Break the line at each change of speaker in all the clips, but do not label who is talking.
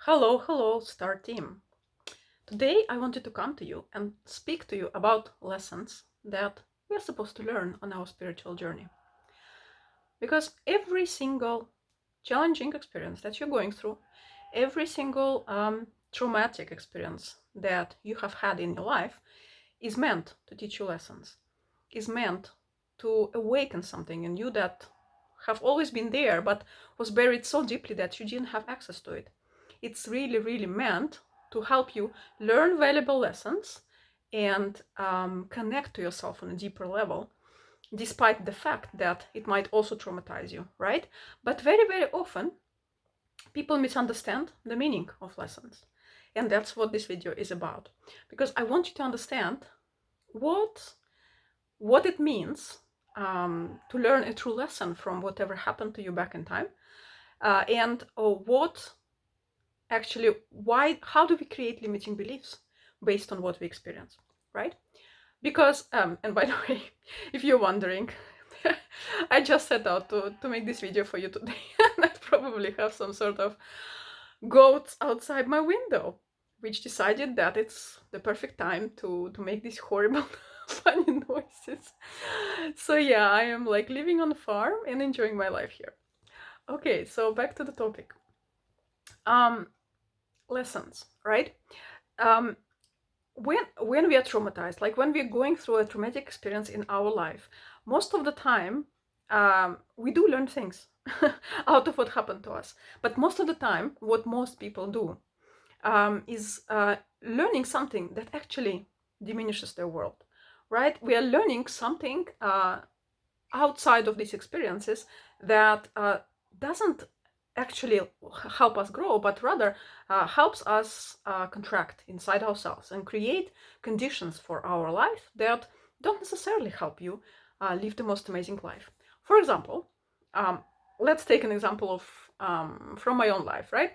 Hello, Star Team. Today I wanted to come to you and speak to you about lessons that we are supposed to learn on our spiritual journey. Because every single challenging experience that you're going through, every single traumatic experience that you have had in your life is meant to teach you lessons, is meant to awaken something in you that have always been there but was buried so deeply that you didn't have access to it. It's really meant to help you learn valuable lessons and connect to yourself on a deeper level, despite the fact that it might also traumatize you, right? But very often, people misunderstand the meaning of lessons. And that's what this video is about. Because I want you to understand what it means to learn a true lesson from whatever happened to you back in time, and what actually, how do we create limiting beliefs based on what we experience, right? Because, and by the way, if you're wondering, I just set out to make this video for you today, and I probably have some sort of goats outside my window, which decided that it's the perfect time to make these horrible funny noises. So yeah, I am like living on a farm and enjoying my life here. Okay, so back to the topic. Lessons, right? Um, when we are traumatized, like when we're going through a traumatic experience in our life, most of the time we do learn things out of what happened to us. But most of the time, what most people do is learning something that actually diminishes their world, right? We are learning something outside of these experiences that doesn't actually help us grow, but rather helps us contract inside ourselves and create conditions for our life that don't necessarily help you live the most amazing life. For example, let's take an example of from my own life, right?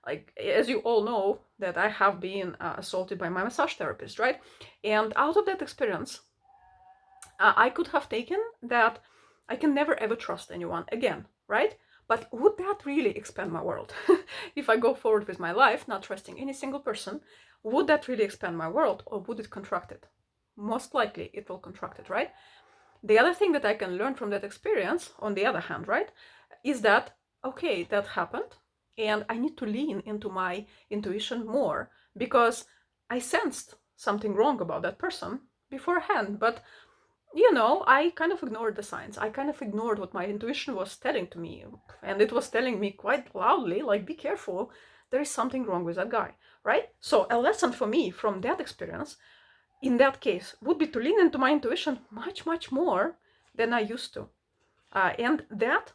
Like, as you all know, that I have been assaulted by my massage therapist, right? And out of that experience, I could have taken that I can never ever trust anyone again, right? But would that really expand my world? If I go forward with my life, not trusting any single person, would that really expand my world, or would it contract it? Most likely it will contract it, right? The other thing that I can learn from that experience, on the other hand, right, is that, okay, that happened, and I need to lean into my intuition more because I sensed something wrong about that person beforehand, but I kind of ignored the signs. I kind of ignored what my intuition was telling to me. And it was telling me quite loudly, like, be careful, there is something wrong with that guy, right? So a lesson for me from that experience, in that case, would be to lean into my intuition much more than I used to. And that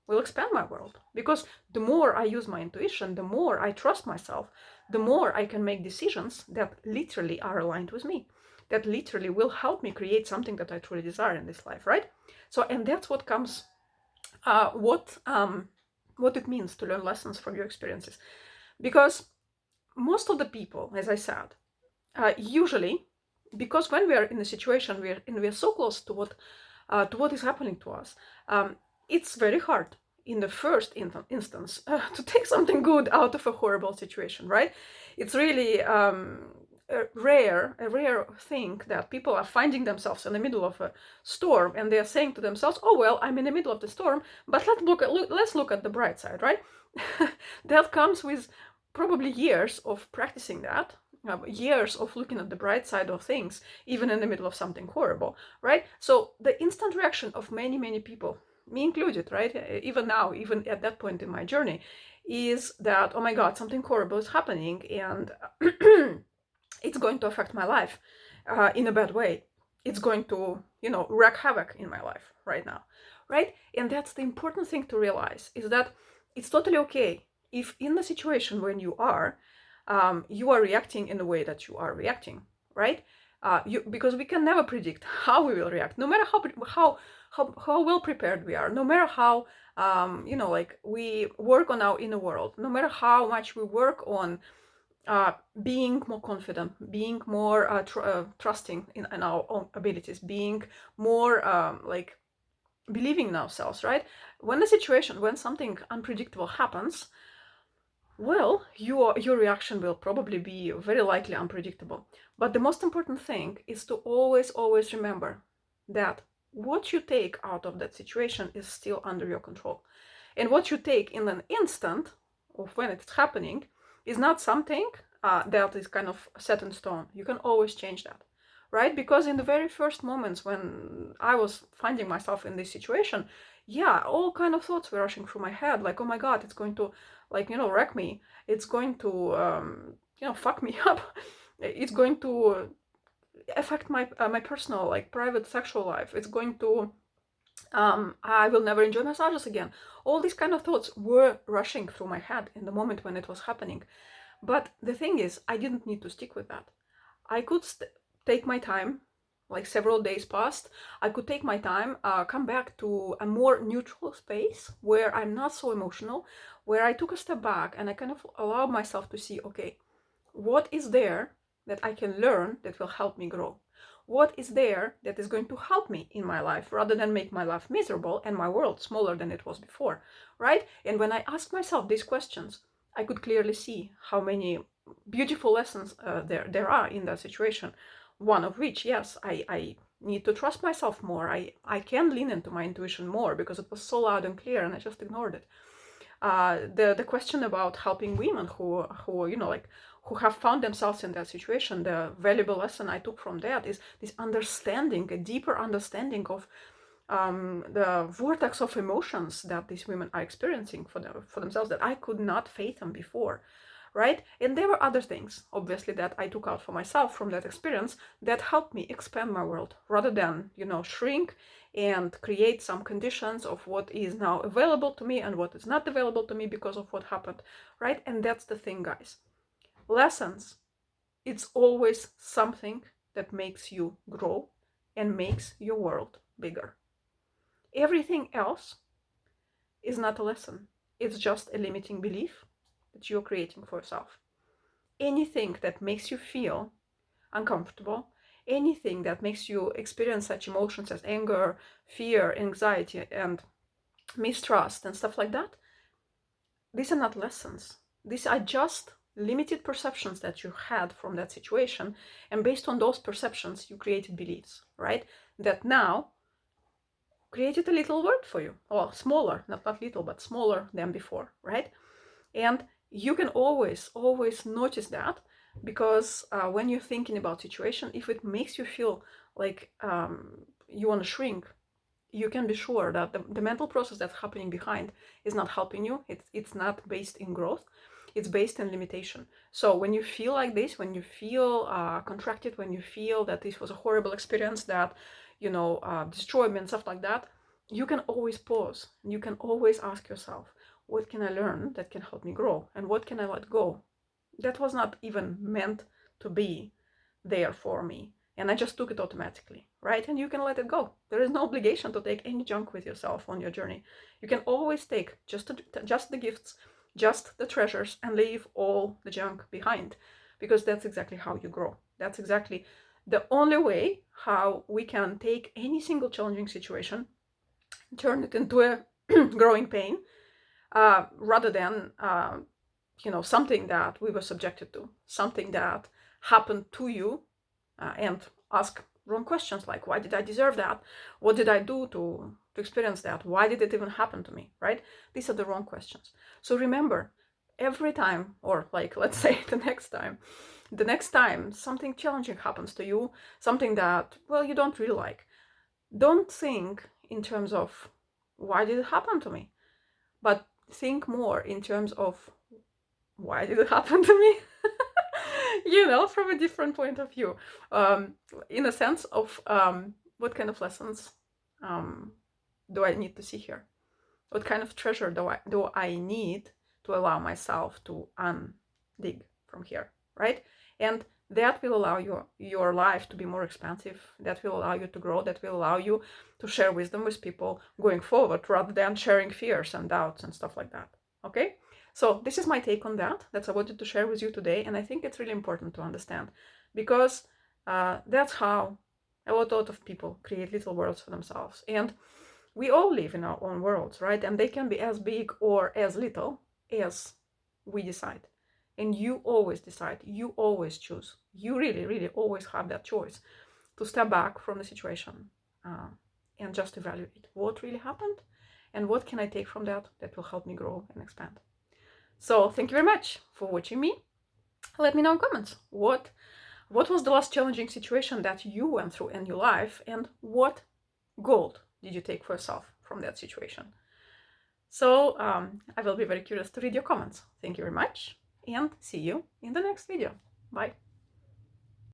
will expand my world. Because the more I use my intuition, the more I trust myself, the more I can make decisions that literally are aligned with me, that literally will help me create something that I truly desire in this life, right? So, and that's what comes, what it means to learn lessons from your experiences. Because most of the people, as I said, usually, because when we are in a situation where and we are so close to what is happening to us, it's very hard in the first instance to take something good out of a horrible situation, right? It's really a rare thing that people are finding themselves in the middle of a storm and they are saying to themselves, oh well, I'm in the middle of the storm, but let's look at the bright side, right? That comes with probably years of practicing that, years of looking at the bright side of things, even in the middle of something horrible, right? So the instant reaction of many people, me included, right? Even now, even at that point in my journey, is that, oh my God, something horrible is happening and it's going to affect my life in a bad way. It's going to, wreak havoc in my life right now, right? And that's the important thing to realize, is that it's totally okay if in the situation when you are reacting in the way that you are reacting, right? Because we can never predict how we will react, no matter how well prepared we are, no matter how like we work on our inner world, no matter how much we work on being more confident, being more trusting in our own abilities, being more like believing in ourselves, right? When something unpredictable happens, Well, your reaction will probably be very likely unpredictable. But the most important thing is to always remember that what you take out of that situation is still under your control. And what you take in an instant of when it's happening is not something that is kind of set in stone. You can always change that, right? Because in the very first moments when I was finding myself in this situation, yeah, all kind of thoughts were rushing through my head, like, oh my God, it's going to, like, wreck me. It's going to, fuck me up. It's going to affect my personal, like, private sexual life. It's going to I will never enjoy massages again. All these kind of thoughts were rushing through my head in the moment when it was happening. But the thing is, I didn't need to stick with that. I could take my time, like several days passed. I could take my time, come back to a more neutral space where I'm not so emotional, where I took a step back and I kind of allowed myself to see, okay, what is there that I can learn that will help me grow? What is there that is going to help me in my life rather than make my life miserable and my world smaller than it was before, right? And when I asked myself these questions, I could clearly see how many beautiful lessons there are in that situation. One of which, yes, I need to trust myself more. I can lean into my intuition more because it was so loud and clear and I just ignored it. The question about helping women who like who have found themselves in that situation, the valuable lesson I took from that is this understanding, a deeper understanding of the vortex of emotions that these women are experiencing for themselves that I could not fathom before, right? And there were other things, obviously, that I took out for myself from that experience that helped me expand my world rather than, shrink and create some conditions of what is now available to me and what is not available to me because of what happened, right? And that's the thing, guys. Lessons, it's always something that makes you grow and makes your world bigger. Everything else is not a lesson. It's just a limiting belief that you're creating for yourself. Anything that makes you feel uncomfortable, anything that makes you experience such emotions as anger, fear, anxiety, and mistrust, and stuff like that, these are not lessons. These are just limited perceptions that you had from that situation. And based on those perceptions, you created beliefs, right? That now created a little world for you, or smaller, not little, but smaller than before, right? And you can always notice that because when you're thinking about situation, if it makes you feel like you want to shrink, you can be sure that the mental process that's happening behind is not helping you. It's not based in growth. It's based in limitation. So when you feel like this, when you feel contracted, when you feel that this was a horrible experience that, destroyed me and stuff like that, you can always pause. You can always ask yourself, what can I learn that can help me grow? And what can I let go? That was not even meant to be there for me. And I just took it automatically, right? And you can let it go. There is no obligation to take any junk with yourself on your journey. You can always take just the gifts, just the treasures, and leave all the junk behind, because that's exactly how you grow. That's exactly the only way how we can take any single challenging situation, turn it into a growing pain, rather than something that we were subjected to, something that happened to you, and ask wrong questions like, why did I deserve that? What did I do to experience that? Why did it even happen to me, right? These are the wrong questions. So remember, every time, or like, let's say the next time something challenging happens to you, something that, well, you don't really like, don't think in terms of why did it happen to me, but think more in terms of why did it happen to me? From a different point of view, in a sense of what kind of lessons do I need to see here? What kind of treasure do I need to allow myself to dig from here, right? And that will allow your life to be more expansive. That will allow you to grow. That will allow you to share wisdom with people going forward, rather than sharing fears and doubts and stuff like that. Okay? So this is my take on that. That's what I wanted to share with you today, and I think it's really important to understand, because that's how a lot of people create little worlds for themselves. And we all live in our own worlds, right? And they can be as big or as little as we decide. And you always decide, you always choose. You really, really always have that choice to step back from the situation and just evaluate what really happened and what can I take from that that will help me grow and expand. So thank you very much for watching me. Let me know in comments what was the last challenging situation that you went through in your life, and what gold did you take for yourself from that situation? So I will be very curious to read your comments. Thank you very much, and see you in the next video. Bye.